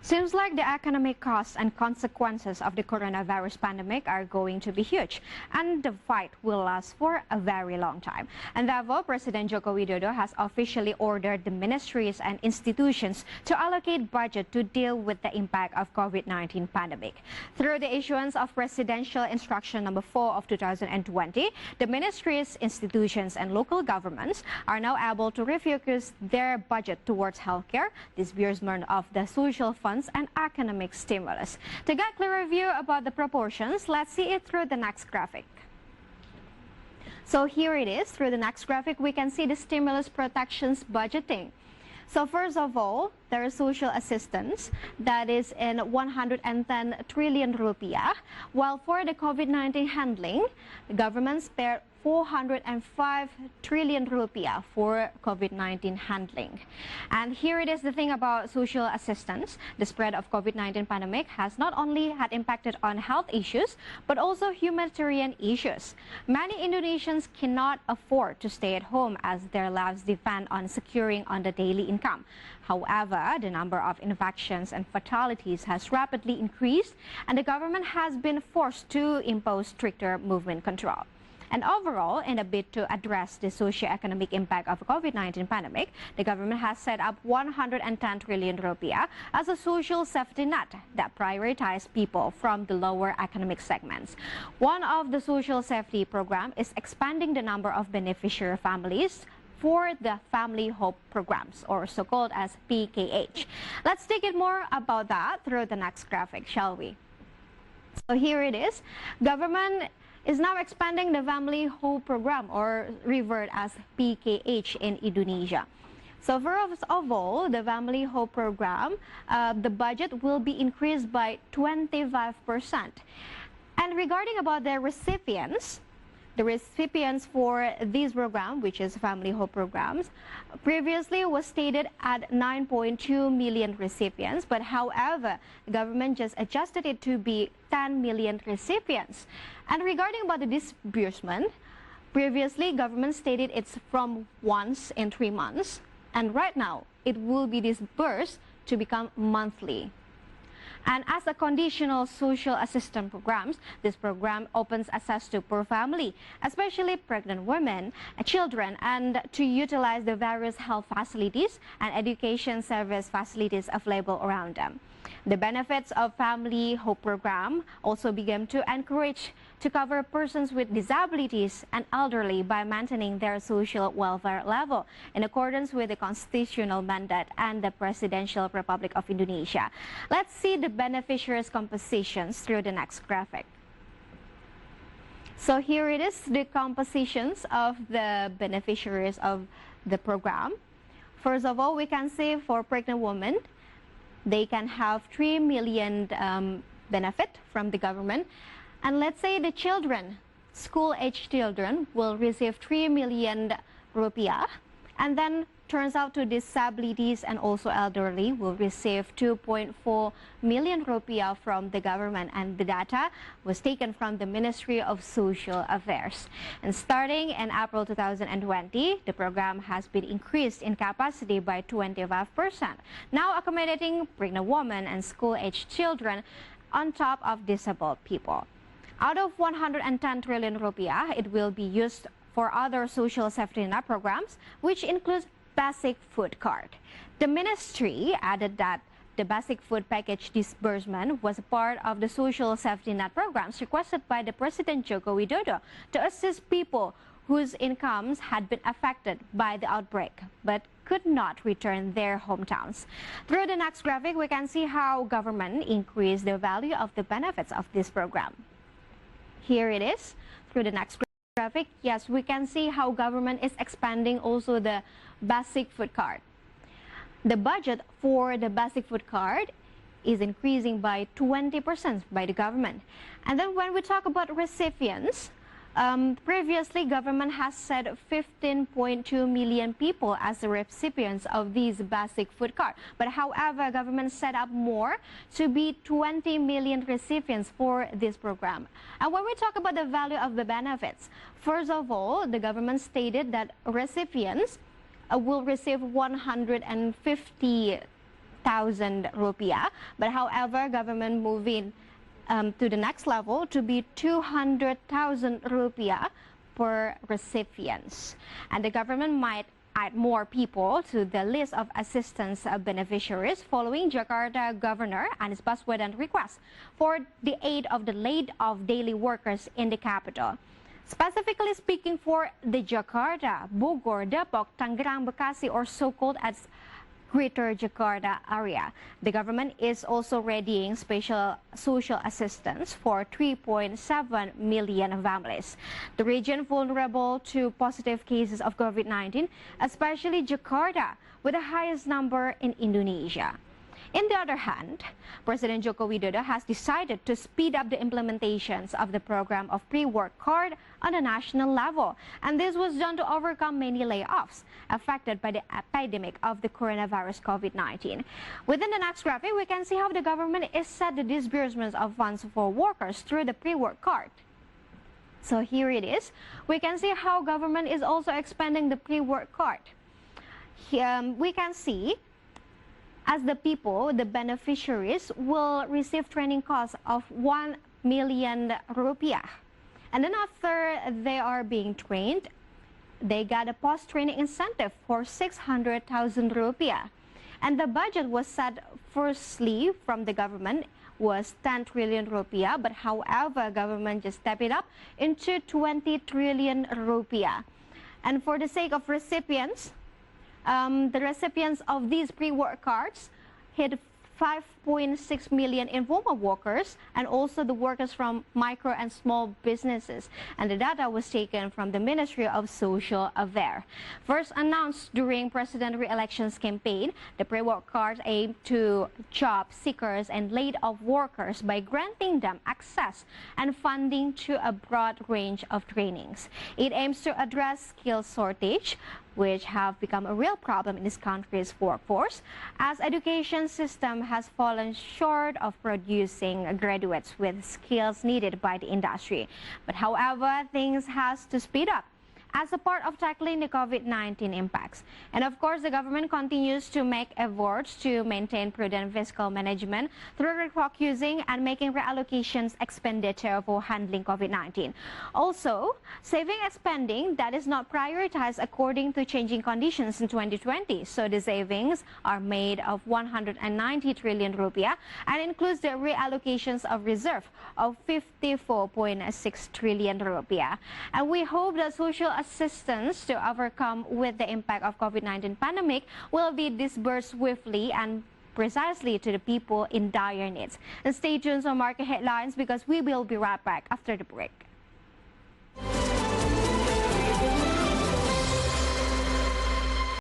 Seems like the economic costs and consequences of the coronavirus pandemic are going to be huge, and the fight will last for a very long time. And therefore, President Joko Widodo has officially ordered the ministries and institutions to allocate budget to deal with the impact of COVID-19 pandemic. Through the issuance of Presidential Instruction Number 4 of 2020, the ministries, institutions, and local governments are now able to refocus their budget towards healthcare, disbursement of the social funds, and economic stimulus. To get clearer view about the proportions, let's see it through the next graphic. So here it is. Through the next graphic, we can see the stimulus protections budgeting. So first of all, there is social assistance that is in 110 trillion rupiah, while for the COVID-19 handling, the government spared 405 trillion rupiah for COVID-19 handling. And here it is the thing about social assistance. The spread of COVID-19 pandemic has not only had impacted on health issues, but also humanitarian issues. Many Indonesians cannot afford to stay at home as their lives depend on securing on the daily income. However, the number of infections and fatalities has rapidly increased, and the government has been forced to impose stricter movement control. And overall, in a bid to address the socio-economic impact of the COVID-19 pandemic, the government has set up 110 trillion rupiah as a social safety net that prioritizes people from the lower economic segments. One of the social safety program is expanding the number of beneficiary families for the Family Hope programs, or so-called as PKH. Let's take it more about that through the next graphic, shall we? So here it is. Government is now expanding the Family Hope program, or revert as PKH in Indonesia. So first of all, the Family Hope program, the budget will be increased by 25%. And regarding about the recipients for this program, which is Family Hope programs, previously was stated at 9.2 million recipients, but however, the government just adjusted it to be 10 million recipients. And regarding about the disbursement, previously government stated it's from once in 3 months, and right now it will be disbursed to become monthly. And as a conditional social assistance programs, this program opens access to poor family, especially pregnant women, children, and to utilize the various health facilities and education service facilities available around them. The benefits of Family Hope program also began to encourage to cover persons with disabilities and elderly by maintaining their social welfare level in accordance with the constitutional mandate and the Presidential Republic of Indonesia. Let's see the beneficiaries' compositions through the next graphic. So here it is, the compositions of the beneficiaries of the program. First of all, we can see for pregnant women, they can have 3 million benefit from the government. And let's say the children, school-age children, will receive 3 million rupiah. And then turns out to disabilities and also elderly will receive 2.4 million rupiah from the government, and the data was taken from the Ministry of Social Affairs. And starting in April 2020, the program has been increased in capacity by 25%, now accommodating pregnant women and school-aged children on top of disabled people. Out of 110 trillion rupiah, it will be used for other social safety net programs, which includes basic food card. The ministry added that the basic food package disbursement was a part of the social safety net programs requested by the President Joko Widodo to assist people whose incomes had been affected by the outbreak but could not return their hometowns. Through the next graphic, we can see how government increased the value of the benefits of this program. Here it is. Through the next graphic, yes, we can see how government is expanding also the basic food card. The budget for the basic food card is increasing by 20% by the government. And then when we talk about recipients, previously government has said 15.2 million people as the recipients of these basic food card. But however, government set up more to be 20 million recipients for this program. And when we talk about the value of the benefits, first of all, the government stated that recipients will receive 150,000 rupiah. But however, government moving to the next level to be 200,000 rupiah per recipients. And the government might add more people to the list of assistance beneficiaries following Jakarta Governor Anies Baswedan's request for the aid of the laid-off daily workers in the capital. Specifically speaking, for the Jakarta, Bogor, Depok, Tangerang, Bekasi, or so-called as Greater Jakarta area, the government is also readying special social assistance for 3.7 million families. The region vulnerable to positive cases of COVID-19, especially Jakarta, with the highest number in Indonesia. On the other hand, President Joko Widodo has decided to speed up the implementations of the program of pre-work card on a national level. And this was done to overcome many layoffs affected by the epidemic of the coronavirus COVID-19. Within the next graphic, we can see how the government is set the disbursements of funds for workers through the pre-work card. So here it is. We can see how government is also expanding the pre-work card. Here, we can see as the people, the beneficiaries, will receive training costs of 1 million rupiah. And then after they are being trained, they got a post-training incentive for 600,000 rupiah. And the budget was set firstly from the government was 10 trillion rupiah, but however, government just stepped it up into 20 trillion rupiah. And for the sake of recipients, the recipients of these pre-work cards hit 5.6 million informal workers and also the workers from micro and small businesses. And the data was taken from the Ministry of Social Affairs. First announced during President re-elections campaign, the pre-work cards aim to job seekers and laid-off workers by granting them access and funding to a broad range of trainings. It aims to address skill shortage, which have become a real problem in this country's workforce, as education system has fallen short of producing graduates with skills needed by the industry. But however, things has to speed up as a part of tackling the COVID-19 impacts. And of course, the government continues to make efforts to maintain prudent fiscal management through refocusing and making reallocations expenditure for handling COVID-19. Also, saving and spending that is not prioritized according to changing conditions in 2020. So the savings are made of 190 trillion rupiah and includes the reallocations of reserve of 54.6 trillion rupiah. And we hope that social assistance to overcome with the impact of COVID-19 pandemic will be disbursed swiftly and precisely to the people in dire needs. And stay tuned on market headlines because we will be right back after the break.